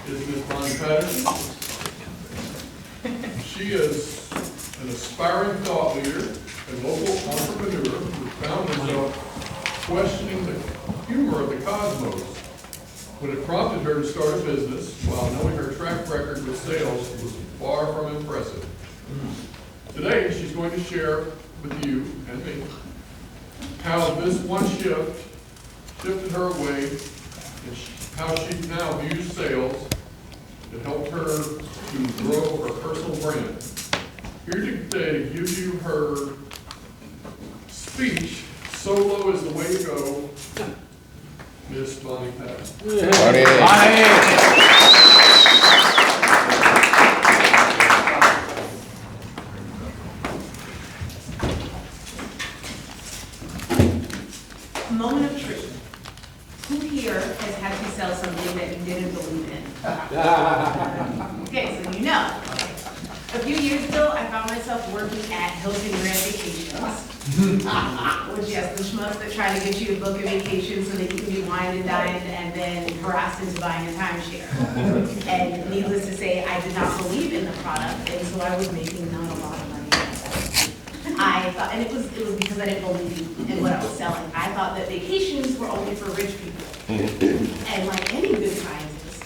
is Ms. Bonnie Patterson. She is an aspiring thought leader and local entrepreneur who found herself questioning the humor of the cosmos when it prompted her to start a business, while knowing her track record with sales was far from impressive. Today, she's going to share with you and me how this one shift shifted her away and how she now views sales that helped her to grow her personal brand. Here today to give you her speech, "Solo is the way to go," Miss Bonnie Patterson. Moment of truth. Who here has had to sell something that you didn't believe in? Okay, so you know. A few years ago, I found myself working at Hilton Grand Vacations. Which, yes, the schmucks that try to get you to book a vacation so that you can be wined and dined and then harassed into buying a timeshare. And needless to say, I did not believe in the product, and so I was making not a lot of money. I thought, and it was because I didn't believe in what I was selling. I thought that vacations were only for rich people. And like any good scientist,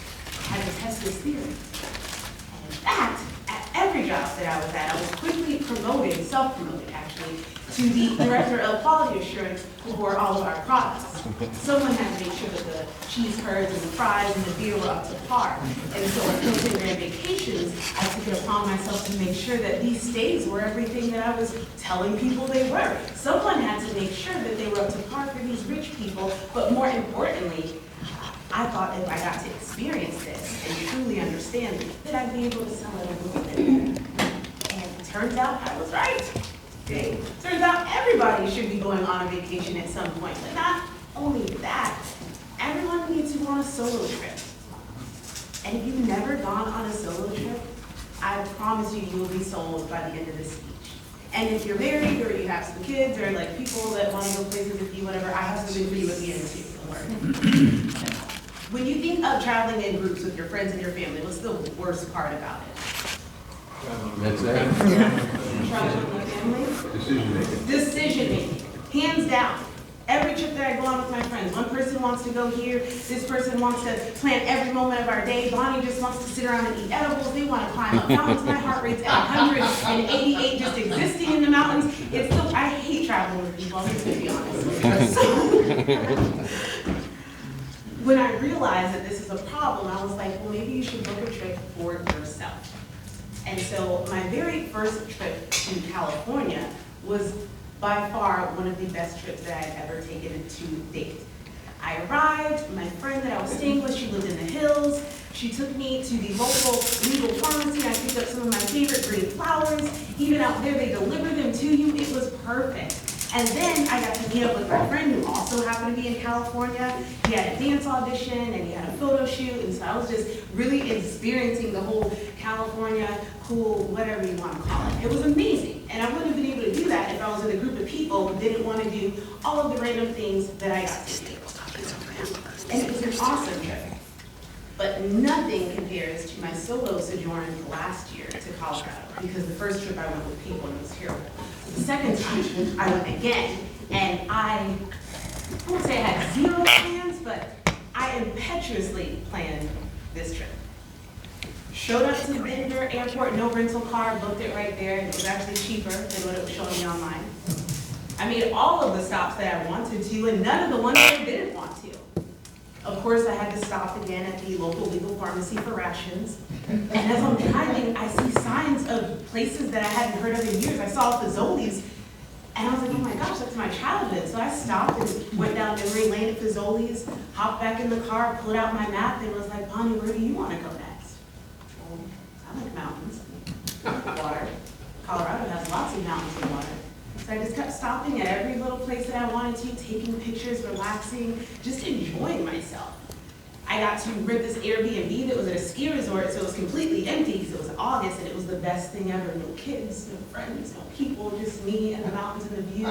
I had to test this theory. And in fact, at every job that I was at, I was quickly promoted, self-promoted actually, to the director of quality assurance for all of our products. Someone had to make sure that the cheese curds and the fries and the beer were up to par. And so at Hilton Grand Vacations, I took it upon myself to make sure that these stays were everything that I was telling people they were. Someone had to make sure that they were up to par for these rich people, but more importantly, I thought if I got to experience this and truly understand it, that I'd be able to sell it a little bit better. And it turns out I was right. Okay. Turns out everybody should be going on a vacation at some point, but not only that, everyone needs to go on a solo trip. And if you've never gone on a solo trip, I promise you, you will be sold by the end of this speech. And if you're married or you have some kids or like people that want to go places with you, whatever, I have something for you at the end too, don't worry. When you think of traveling in groups with your friends and your family, what's the worst part about it? That's it. Traveling with family? Decision making. Hands down. Every trip that I go on with my friends, one person wants to go here, this person wants to plan every moment of our day, Bonnie just wants to sit around and eat edibles, they want to climb up mountains, my heart rate's at 188 just existing in the mountains. It's still, I hate traveling with people, I'm just going to be honest. So, when I realized that this is a problem, I was like, well, maybe you should book a trip for yourself. And so my very first trip to California was by far one of the best trips that I had ever taken to date. I arrived, my friend that I was staying with, she lived in the hills. She took me to the local legal pharmacy. I picked up some of my favorite green flowers. Even out there, they deliver them to you. It was perfect. And then I got to meet up with my friend who also happened to be in California. He had a dance audition and he had a photo shoot, and so I was just really experiencing the whole California cool, whatever you want to call it. It was amazing, and I wouldn't have been able to do that if I was in a group of people who didn't want to do all of the random things that I got to do. And it was an awesome trip. But nothing compares to my solo sojourn last year to Colorado, because the first trip I went with people and it was terrible. The second time I went again, and I won't say I had zero plans, but I impetuously planned this trip. Showed up to Denver Airport, no rental car, booked it right there, and it was actually cheaper than what it was showing me online. I made all of the stops that I wanted to, and none of the ones that I didn't want to. Of course, I had to stop again at the local legal pharmacy for rations. And as I'm driving, I see signs of places that I hadn't heard of in years. I saw Fazoli's, and I was like, oh my gosh, that's my childhood. So I stopped and went down memory lane at Fazoli's, hopped back in the car, pulled out my map, and was like, Bonnie, where do you want to go next? Well, I like mountains, water. Colorado has lots of mountains and water. So I just kept stopping at every little place that I wanted to, taking pictures, relaxing, just enjoying myself. I got to rent this Airbnb that was at a ski resort, so it was completely empty because it was August and it was the best thing ever. No kids, no friends, no people, just me and the mountains and the view.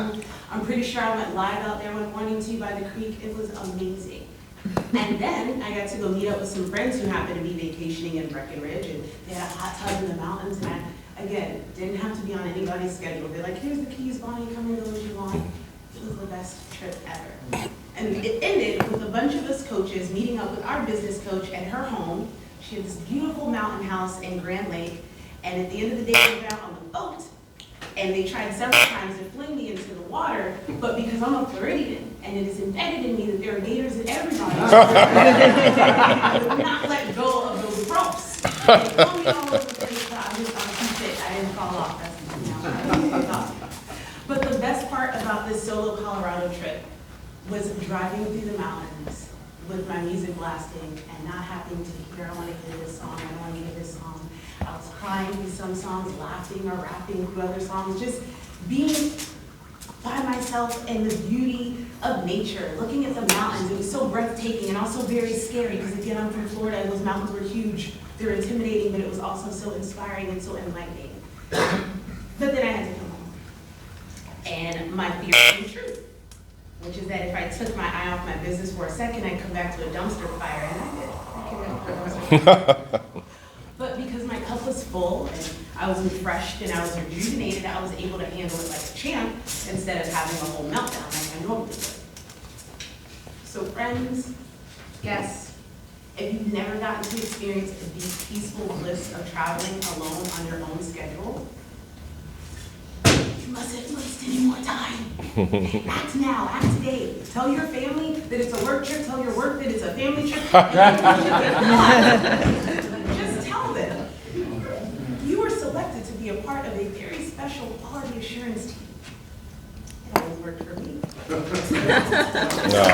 I'm pretty sure I went live out there one morning too by the creek. It was amazing. And then I got to go meet up with some friends who happened to be vacationing in Breckenridge, and they had a hot tub in the mountains, and I, again, didn't have to be on anybody's schedule. They're like, here's the keys, Bonnie, come and go as you want. It was the best trip ever. And it ended with a bunch of us coaches meeting up with our business coach at her home. She had this beautiful mountain house in Grand Lake, and at the end of the day, we went out on the boat, and they tried several times to fling me into the water, but because I'm a Floridian, and it is embedded in me that there are gators in everybody, I would not let go of those ropes. They threw me all over the place, but I'm too fit, I didn't fall off, that's, I didn't fall. But the best part about this solo Colorado trip was driving through the mountains with my music blasting and not having to hear, I want to hear this song, I don't want to hear this song. I was crying through some songs, laughing or rapping through other songs, just being by myself in the beauty of nature, looking at the mountains. It was so breathtaking and also very scary because, again, I'm from Florida and those mountains were huge. They were intimidating, but it was also so inspiring and so enlightening. But then I had to come home. And my fear came true, which is that if I took my eye off my business for a second, I'd come back to a dumpster fire, and I did. I came back to a dumpster fire. But because my cup was full, and I was refreshed, and I was rejuvenated, I was able to handle it like a champ, instead of having a whole meltdown like I normally would. So friends, guests, if you've never gotten to experience the deep, peaceful bliss of traveling alone on your own schedule, you mustn't waste any more time. Act now, act today. Tell your family that it's a work trip, tell your work that it's a family trip. Just tell them. You were selected to be a part of a very special quality assurance team. It always worked for me. No.